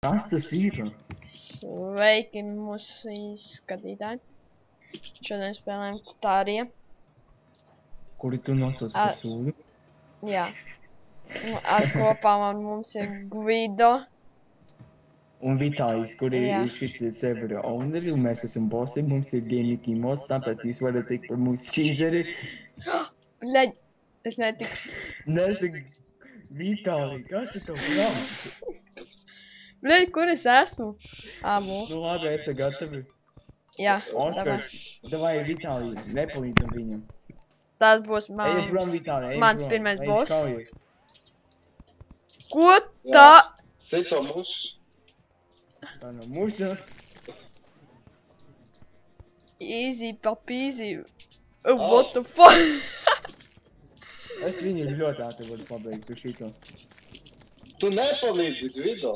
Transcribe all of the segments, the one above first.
Kas tas ir? Sveiki mūsu skatītāji. Šodien spēlējam Kitārija. Kuri tu nosauc par sūdu? Jā. Ar kopā mums ir Guido. Un Vitālijs, kuri Jā. ir šitie serveri owneri, un mēs esam bossi, mums ir Gaming Imos, tāpēc jūs varat teikt par mūsu cheateri. Bļaļ, es netiku. Nesaka, Vitālij, kas ir tev prāt? Bļaļ, kur es esmu? Ā, Nu labi, esi gatavi. Jā, Oskar, davai. davai Vitālij, nepalīdzam viņam. Tas būs Ejam prom, Vitālij, ejam mans prom. pirmais Ejam boss. kaujies. Ko tā? Sito mušu. Tā nav muša. Easy papīzi. What the fuck? Es viņu ļoti ātri varu pabeigt uz šito. Tu nepalīdzi Guido.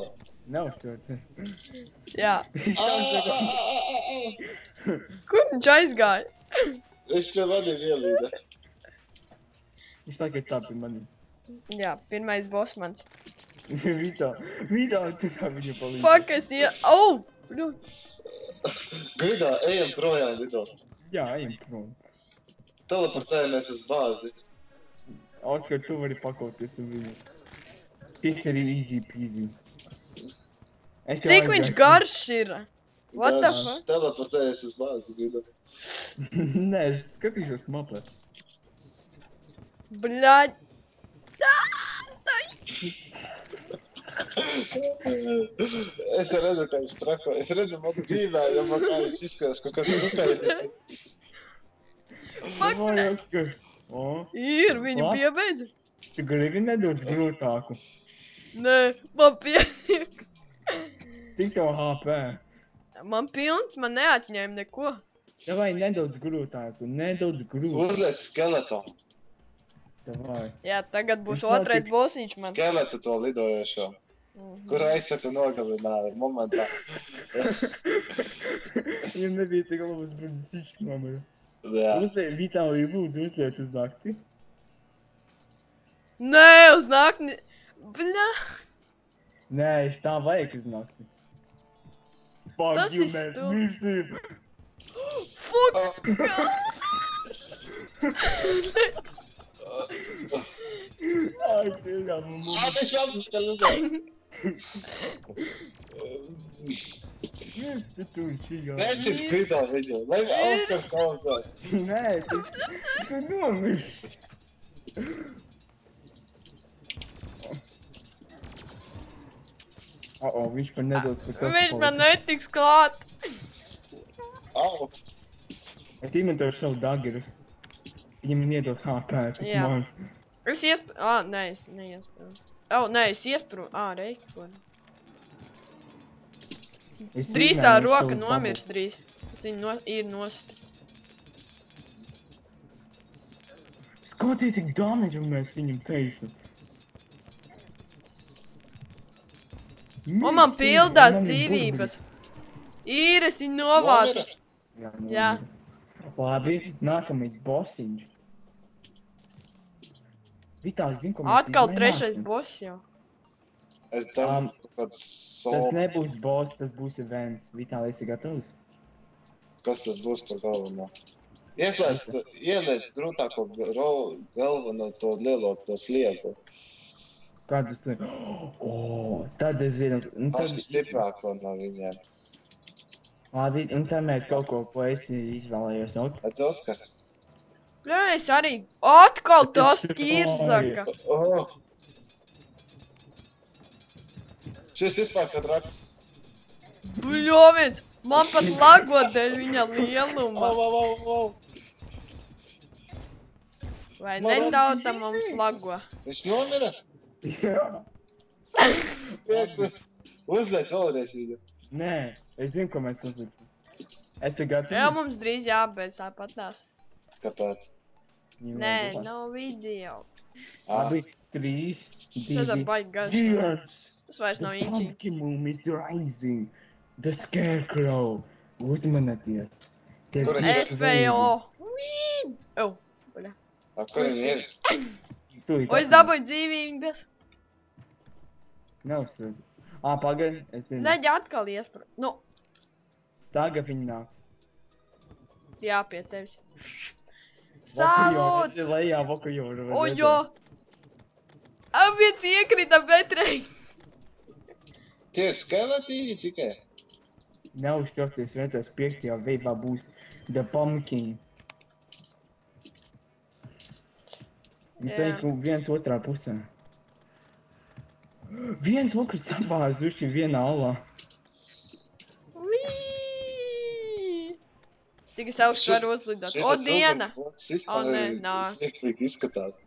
Neuztrauc. Jā. Kur viņš aizgāja? Viņš pie maniem ielīda. Viņš tagad tā pie mani. Jā, pirmais boss mans. Vitālij, tu tā viņu palīdzi. Fuck, es Au! Nu. Guido, ejam projām, Guido. Jā, ejam prom. Teleportējamies uz bāzi. Oskar, tu vari pakauties uz viņu. Šis ir easy peasy. Cik viņš garš ir? What the fuck? Teleportējies uz bāzi, Guido. Nē, es skatīšos mapā. Bļaļ. Es redzu, ka viņš trako. Es redzu, man zīmējumu, kā viņš izskatās, kaut kāds rukājieties. Davai, Oskar. O, Ir, viņu Labi. piebeidza? tu gribi nedaudz grūtāku. Nē, man pietiek. Cik tev HP? Man pilns, man neatņēma neko. Davai nedaudz grūtāku, nedaudz grūtāku. Uzliec skeletu. Davai. Jā, tagad būs Viņš nav otrais tik- bossiņš man. Skeletu to lidojošo. Kur aizsaka nogalināja momentā. Viņam nebija tik labas bruģis mamara. Jā. Uzliek, Vitālij, lūdzu, uzliec uz nakti. Nē, uz nakti. Bļa. Nē, tā vajag uz nakti. Fuck Tas you, ir mēs stulbi. mirsim. Fuck. Ai, tiešām, mums. Viņš vēl ka lidoja. Tu čigā. Nesit Guido viņu, lai Oskars klausās. Nē, tu nomirst. Viņš man nedod par to. Viņš man netiks klāt. Au. Es inventoru savu dagerus. Viņam iedod HP, tas Jā. mans. Es nē, es neiespēju. Nē, es iespēju. Reikot. Es Drīz tā izmēģināju roka savus nomirs drīz. Es viņu ir nost. bubbles. Skaties, cik damage mēs viņam taisam. Un man pildās dzīvības. Ir, es viņu novācu. Jā. Labi, nākamais bossiņš. Vitāli, zin, ko mēs Atkal izmaināsim? trešais boss jau. Es tam kaut kāds Tas soli. nebūs boss, tas būs events. Vitāli, esi gatavs? Kas tas būs par galveno? Ieliec grūtāko galveno to lielo, to sliegu. Kā tas ir? Tad es zinu. Un tad- Paši stiprāko no viņiem. Labi, un tad mēs kaut ko esi izvēlējos. Redz, Oskar? Jā, es arī. Atkal tas Tas ir ķirzaka. Oh. Šis vispār kad raksts. Bļoviens, man pat lago dēļ viņa lieluma. Au. Vai Man netauta mums lago? Viņš nomira? Jā. Uzliec vēlreiz viņu. Nē, es zinu, ko mēs uzliksim. Esi gatavs? Jā, mums drīz jābeidz tāpatās. Kāpēc? Nē, nav video. Labi, 3, Tas ir 2, baigi garš. 1. Tas vairs nav The īņķī. pumpkin moon is rising. The scarecrow. Uzmaniet. Kur viņš ir? FAO. Uii. Bļa. Kur viņi ir? O, es dabūju dzīvības. Nav slēdz. Pagaid, es zinu. Neģi atkal iet par... Nu, Tagad viņi nāks. jā, pie tevis. Vakajora, Salūts! lejā vakajora. Ojo! Viens iekrita betrei! Tie ir skeletīņi tikai. Neuztraucies, vientos 5. veidā būs The Pumpkin. Viņš Jā. vajag viens otrā pusē. Viens vakars sabāz uši vienā alā. Vīii! Cik es augstu varu uzlidot? O, diena! O, nē, nāk. Sieklīgi izskatās.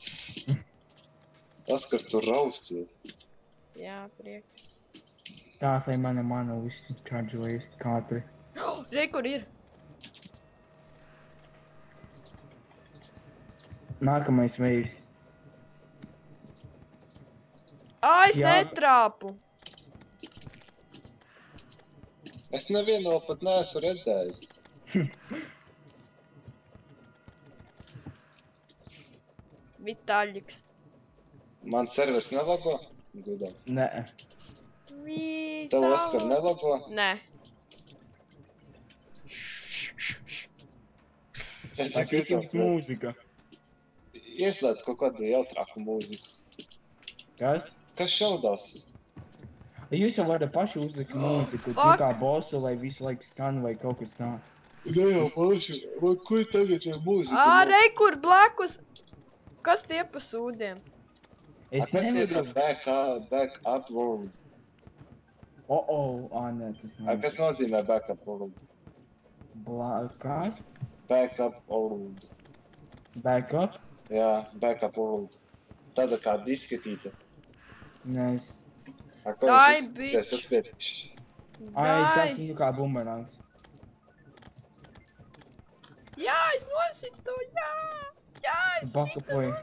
Oskar, tu rausties. Jā, prieks. Tā, lai mana uzčārdžojas kātri. Re, kur ir? Nākamais veids. Es Jā. netrāpu. Es nevienu pat neesmu redzējis. Vitāļiks. Man servers nelago? Gudam. Nē. Tev, Oskar, nelago? Nē. Tā tikai mūzika. Ieslēdz kaut kādu jautrāku mūziku. Kas? Kas šaudās? Jūs jau varat paši uzlikt mūziku, Fuck. kā bosu, lai visu laiku skan vai kaut kas tā. Ne jau paši. Vai ko tagad ir mūzika? Re, kur blakus? Kas tie pa sūdiem? Es Kas ir nevaru. back up world? Nē, tas Kas nozīmē back up world? Kas? Back up world. Back up? Jā, back up world. Tāda kā disketīte. Nē, es... Dai, bitch. Es saspiedīšu. Tas ir kā bumerangs. Jā, es nositu, jā! Jā, es Bakapoju.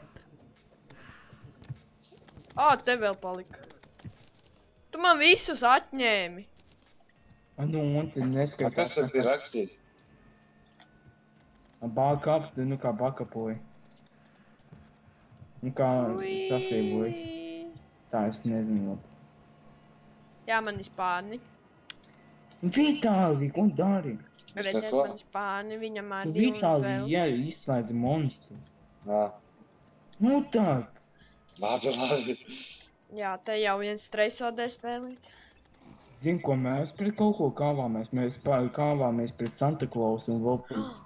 te vēl palika. Tu man visus atņēmi. Nu, un tad Kas neskatās. tad ir rakstīts? Back up, tad kā bakapoju. Kā sasīboju. Tā es nezinu. Jā, mani spārni. Vitāli, ko dari? Redziet, neko. mani spārni, viņam arī un Vitāli, vēl. jā, izslēdz monstru. Jā. Nu tā. Labi. Jā, te jau viens streisodē spēlīts. Zin, ko mēs pret kaut ko kāvāmies? Mēs kāvāmies pret Santa Claus un vēl pret...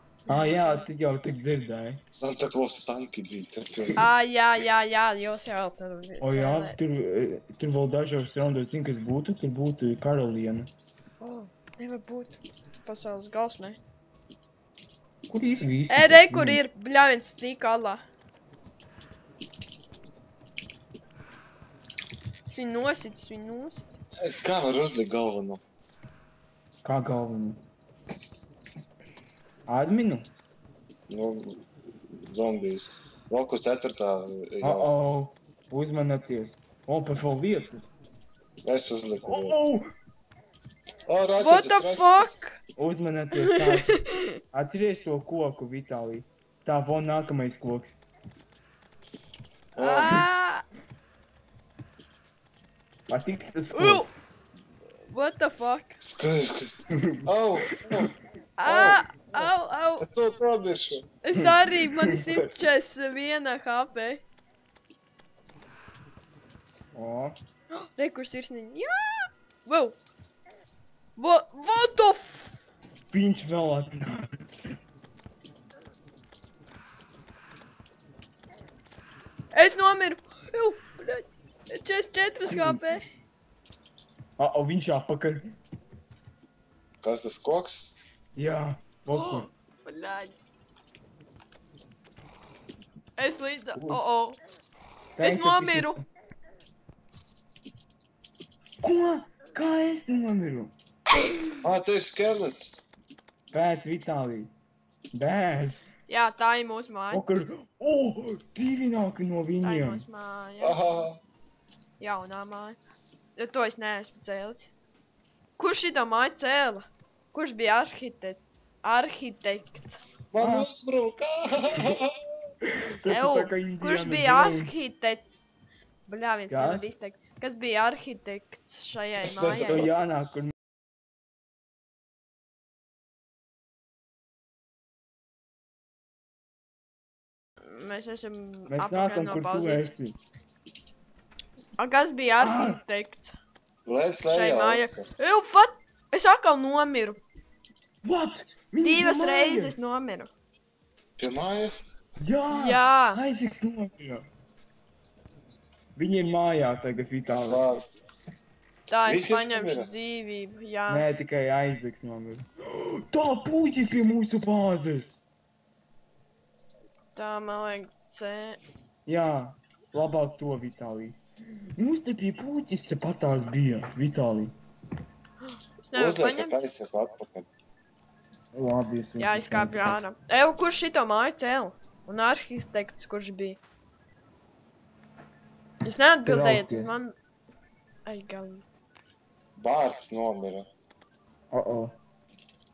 Jā, tad jau tik dzirdēji. Santa Claus tanki bija. Jā, jūs jau tur Jā, tur vēl dažos raundos, zin, kas būtu, tur būtu karaliene. Nevar būt. Pasaules gals, ne? Kur ir visi? Re, kur ir? Bļāviens stīk alā. Viņš nosit. Kā var uzlikt galveno? Kā galvenu? Adminu? Nu, zombijus. Loku 4. Uzmanieties. Pa vēl vietu. Es uzliku. What the fuck? Uzmanieties tā. Atceries to koku, Vitālī. Tā, vēl nākamais koks. Patīk tas koks. What the fuck? Skaisti. Au! Es to probiršu. Es arī, man ir 141 HP. Re, kur sirsniņi? Jā! Wow! What the f... Viņš vēl atnāc. Es nomiru! Jū, bļaļ! 44 HP. Viņš apakaļ. Kas tas koks? Jā, vokur. Bļaļ! Es līdz... Es nomiru! Ko? Kā es nomiru? Te ir skelets. Pēc, Vitālī. Bēs. Jā, tā ir mūsu māja. Vakar. Divi nāk no Tā ir viņiem. mūsu māja. Jaunā māja. Jo to es neesmu cēlis. Kurš šito māju cēla? Kurš bija arhitekts? Man uzbruka. Tas ir tā kā Indiana Kurš bija Jones. arhitekts? Bļā, viens Kas? nevar izteikt. Kas bija arhitekts šajai Es To mājai? jānāk, kur Mēs esam mēs apakaļ nākam, no kur tu pauzītes. esi. Kas bija arhitekts Lēc šai lejā, mājai? Oskar. Es atkal nomiru. What? Viņi pie 2 mājas? reizes nomiru. Pie mājas? Jā! Jā. Aizeks nomira. Viņi ir mājā tagad, Vitāli. Vārds. Tā es Visi paņemšu nomira? dzīvību. Jā. Nē, tikai Aizeks nomira. Tā puķi pie mūsu bāzes! Tā man vajag C. Jā, labāk to, Vitālī. Mums te pie puķis te patās bija, Vitālī. Es nevaru Uzliek, ka paņemt. taisieku atpakaļ. Labi, es Jā, izkāpju ārā. Kurš šito māju cēla? Un arhitekts, kurš bija? Es neatbildēju, Raustie. tas man... Ai, galīgi. Bārts nomira.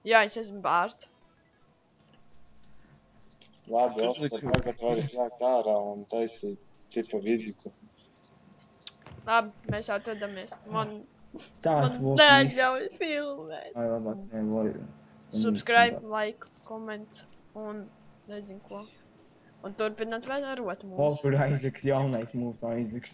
Jā, es esmu bārts. Labi, Oskar, tagad vari slēgt ārā un taisīt cipa vidziku. Labi, mēs atrodamies. Man Tāds vok neatļauj filmēt. Ai, labāk, nevajag. Subscribe, like, comments un nezinu ko. Un turpināt vērot mūsu. Kur Aizeks, jaunais mūsu Aizeks.